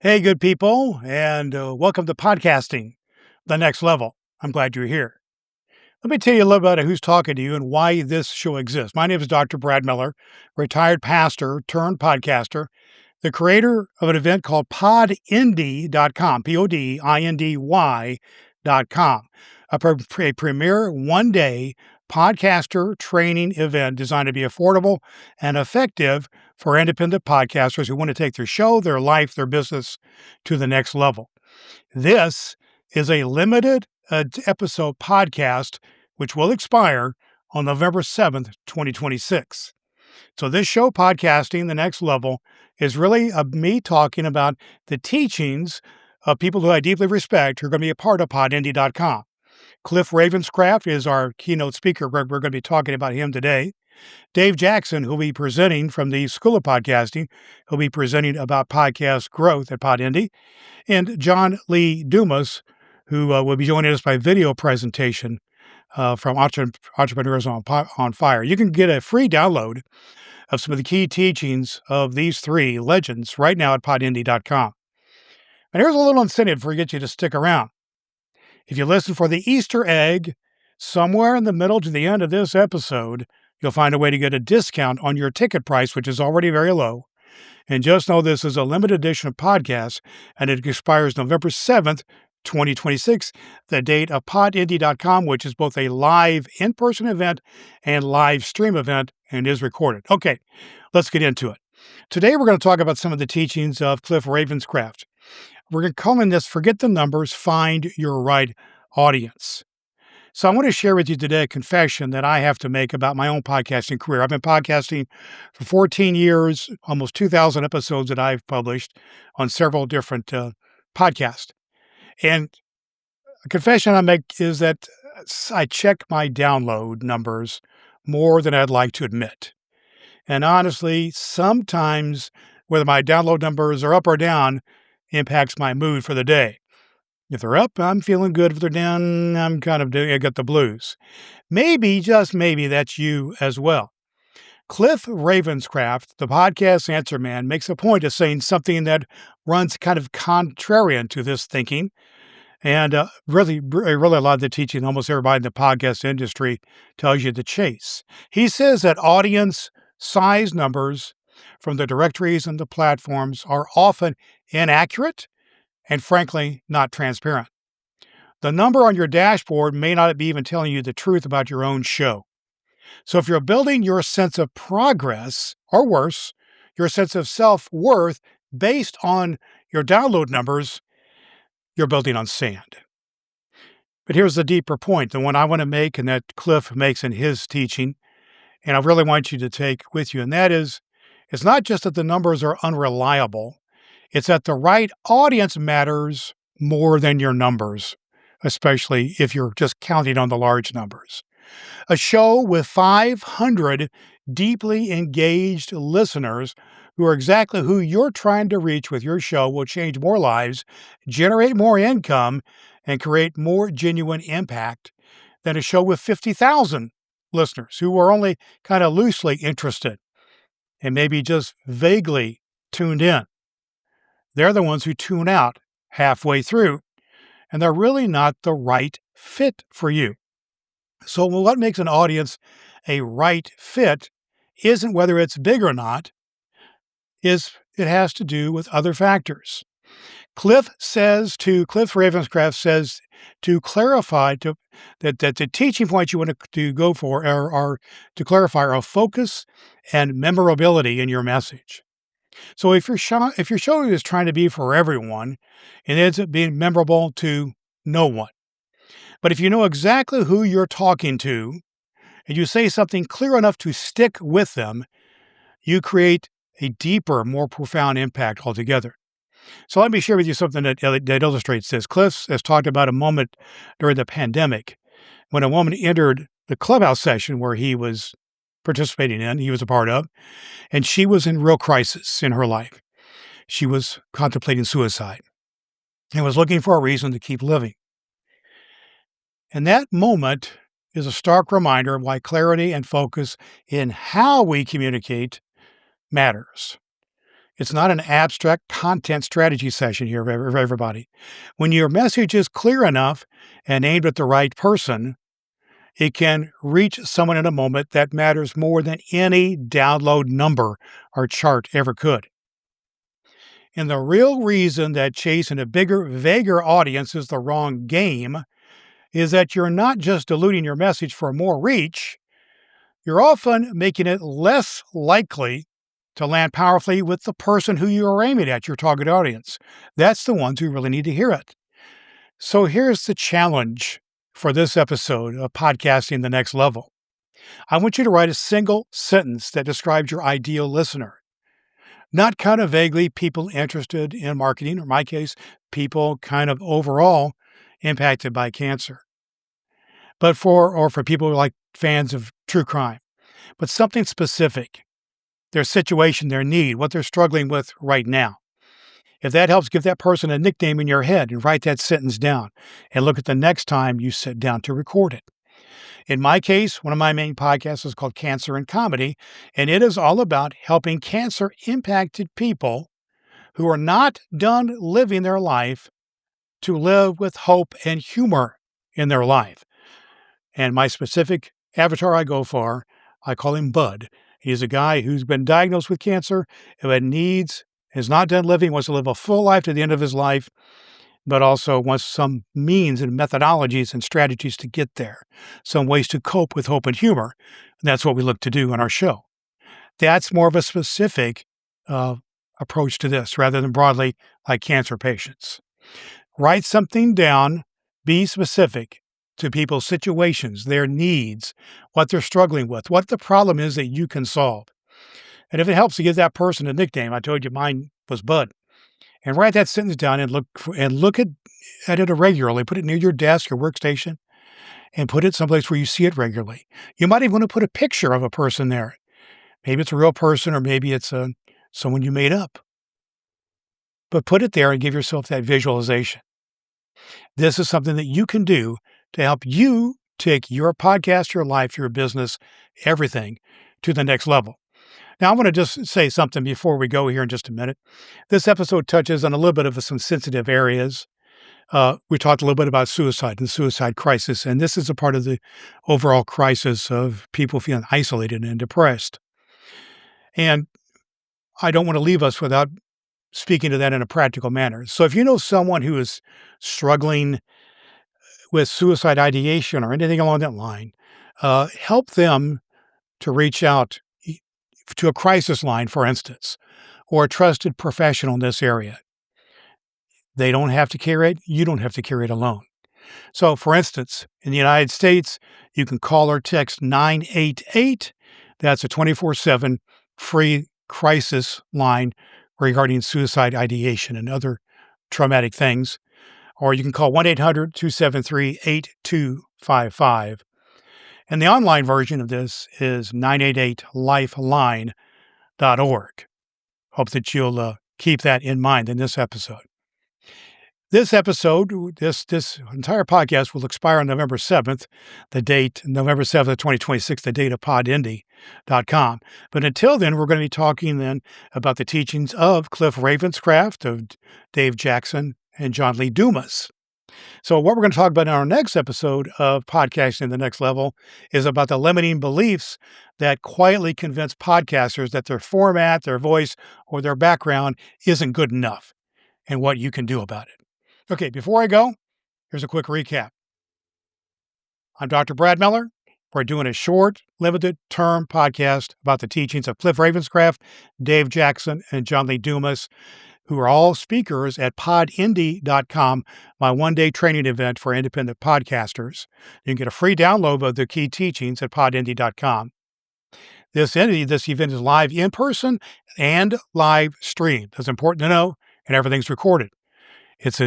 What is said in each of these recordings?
Hey, good people, and welcome to podcasting, the next level. I'm glad you're here. Let me tell you a little about who's talking to you and why this show exists. My name is Dr. Brad Miller, retired pastor turned podcaster, the creator of an event called PodIndy.com, PodIndy.com, a premier one-day podcaster training event designed to be affordable and effective for independent podcasters who want to take their show, their life, their business to the next level. This is a limited episode podcast which will expire on November 7th, 2026. So this show, Podcasting the Next Level, is really me talking about the teachings of people who I deeply respect who are going to be a part of PodIndy.com. Cliff Ravenscraft is our keynote speaker. We're going to be talking about him today. Dave Jackson, who'll be presenting from the School of Podcasting, he'll be presenting about podcast growth at PodIndy. And John Lee Dumas, who will be joining us by video presentation from Entrepreneurs on Fire. You can get a free download of some of the key teachings of these three legends right now at podindy.com. And here's a little incentive for get you to stick around. If you listen for the Easter egg, somewhere in the middle to the end of this episode, you'll find a way to get a discount on your ticket price, which is already very low. And just know this is a limited edition of podcast, and it expires November 7th, 2026, the date of podindy.com, which is both a live in-person event and live stream event and is recorded. Okay, let's get into it. Today, we're going to talk about some of the teachings of Cliff Ravenscraft. We're going to call in this Forget the Numbers, Find Your Right Audience. So I want to share with you today a confession that I have to make about my own podcasting career. I've been podcasting for 14 years, almost 2,000 episodes that I've published on several different podcasts. And a confession I make is that I check my download numbers more than I'd like to admit. And honestly, sometimes whether my download numbers are up or down impacts my mood for the day. If they're up, I'm feeling good. If they're down, I got the blues. Maybe, just maybe, that's you as well. Cliff Ravenscraft, the podcast answer man, makes a point of saying something that runs kind of contrarian to this thinking. And really a lot of the teaching, almost everybody in the podcast industry tells you to chase. He says that audience size numbers from the directories and the platforms are often inaccurate and frankly, not transparent. The number on your dashboard may not be even telling you the truth about your own show. So if you're building your sense of progress, or worse, your sense of self-worth based on your download numbers, you're building on sand. But here's the deeper point, the one I want to make and that Cliff makes in his teaching, and I really want you to take with you, and that is, it's not just that the numbers are unreliable, it's that the right audience matters more than your numbers, especially if you're just counting on the large numbers. A show with 500 deeply engaged listeners who are exactly who you're trying to reach with your show will change more lives, generate more income, and create more genuine impact than a show with 50,000 listeners who are only kind of loosely interested and maybe just vaguely tuned in. They're the ones who tune out halfway through, and they're really not the right fit for you. So what makes an audience a right fit isn't whether it's big or not, it has to do with other factors. Cliff Ravenscraft says to clarify that the teaching points you want to go for are to clarify are focus and memorability in your message. So if your show is trying to be for everyone, it ends up being memorable to no one. But if you know exactly who you're talking to, and you say something clear enough to stick with them, you create a deeper, more profound impact altogether. So let me share with you something that illustrates this. Cliff has talked about a moment during the pandemic when a woman entered the clubhouse session where he was participating in, he was a part of, and she was in real crisis in her life. She was contemplating suicide and was looking for a reason to keep living. And that moment is a stark reminder of why clarity and focus in how we communicate matters. It's not an abstract content strategy session here for everybody. When your message is clear enough and aimed at the right person, it can reach someone in a moment that matters more than any download number or chart ever could. And the real reason that chasing a bigger, vaguer audience is the wrong game is that you're not just diluting your message for more reach, you're often making it less likely to land powerfully with the person who you are aiming at, your target audience. That's the ones who really need to hear it. So here's the challenge for this episode of Podcasting the Next Level. I want you to write a single sentence that describes your ideal listener. Not kind of vaguely people interested in marketing, or in my case, people kind of overall impacted by cancer. But for people who are like fans of true crime, but something specific, their situation, their need, what they're struggling with right now. If that helps, give that person a nickname in your head and write that sentence down and look at the next time you sit down to record it. In my case, one of my main podcasts is called Cancer and Comedy, and it is all about helping cancer impacted people who are not done living their life to live with hope and humor in their life. And my specific avatar I go for, I call him Bud. He's a guy who's been diagnosed with cancer, who is not done living, wants to live a full life to the end of his life, but also wants some means and methodologies and strategies to get there, some ways to cope with hope and humor. And that's what we look to do on our show. That's more of a specific approach to this rather than broadly like cancer patients. Write something down, be specific to people's situations, their needs, what they're struggling with, what the problem is that you can solve. And if it helps to give that person a nickname, I told you mine was Bud, and write that sentence down and look at it regularly. Put it near your desk or workstation and put it someplace where you see it regularly. You might even want to put a picture of a person there. Maybe it's a real person or maybe it's someone you made up. But put it there and give yourself that visualization. This is something that you can do to help you take your podcast, your life, your business, everything to the next level. Now, I want to just say something before we go here in just a minute. This episode touches on a little bit of some sensitive areas. We talked a little bit about suicide and the suicide crisis, and this is a part of the overall crisis of people feeling isolated and depressed. And I don't want to leave us without speaking to that in a practical manner. So if you know someone who is struggling with suicide ideation or anything along that line, help them to reach out to a crisis line, for instance, or a trusted professional in this area. They don't have to carry it. You don't have to carry it alone. So, for instance, in the United States, you can call or text 988. That's a 24/7 free crisis line regarding suicide ideation and other traumatic things. Or you can call 1-800-273-8255. And the online version of this is 988lifeline.org. Hope that you'll keep that in mind in this episode. This episode, this entire podcast will expire on November 7th, the date, November 7th, 2026, the date of PodIndy.com. But until then, we're going to be talking then about the teachings of Cliff Ravenscraft, of Dave Jackson, and John Lee Dumas. So what we're going to talk about in our next episode of Podcasting the Next Level is about the limiting beliefs that quietly convince podcasters that their format, their voice, or their background isn't good enough and what you can do about it. Okay, before I go, here's a quick recap. I'm Dr. Brad Miller. We're doing a short, limited-term podcast about the teachings of Cliff Ravenscraft, Dave Jackson, and John Lee Dumas, who are all speakers at PodIndy.com, my one-day training event for independent podcasters. You can get a free download of their key teachings at PodIndy.com. This event is live in person and live streamed. That's important to know, and everything's recorded. It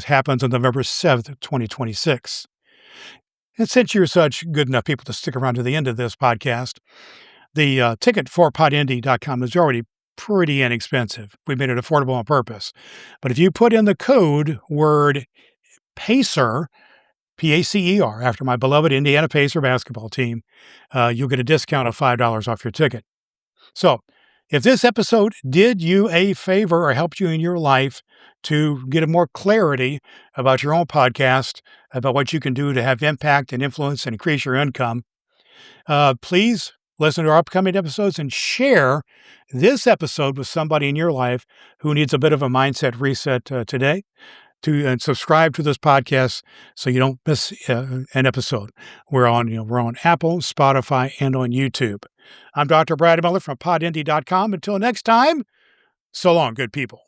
happens on November 7th, 2026. And since you're such good enough people to stick around to the end of this podcast, the ticket for PodIndy.com is already pretty inexpensive. We made it affordable on purpose. But if you put in the code word PACER, P-A-C-E-R, after my beloved Indiana Pacer basketball team, you'll get a discount of $5 off your ticket. So If this episode did you a favor or helped you in your life to get a more clarity about your own podcast, about what you can do to have impact and influence and increase your income, please listen to our upcoming episodes and share this episode with somebody in your life who needs a bit of a mindset reset today. And subscribe to this podcast so you don't miss an episode. We're on Apple, Spotify, and on YouTube. I'm Dr. Brad Miller from PodIndy.com. Until next time, so long, good people.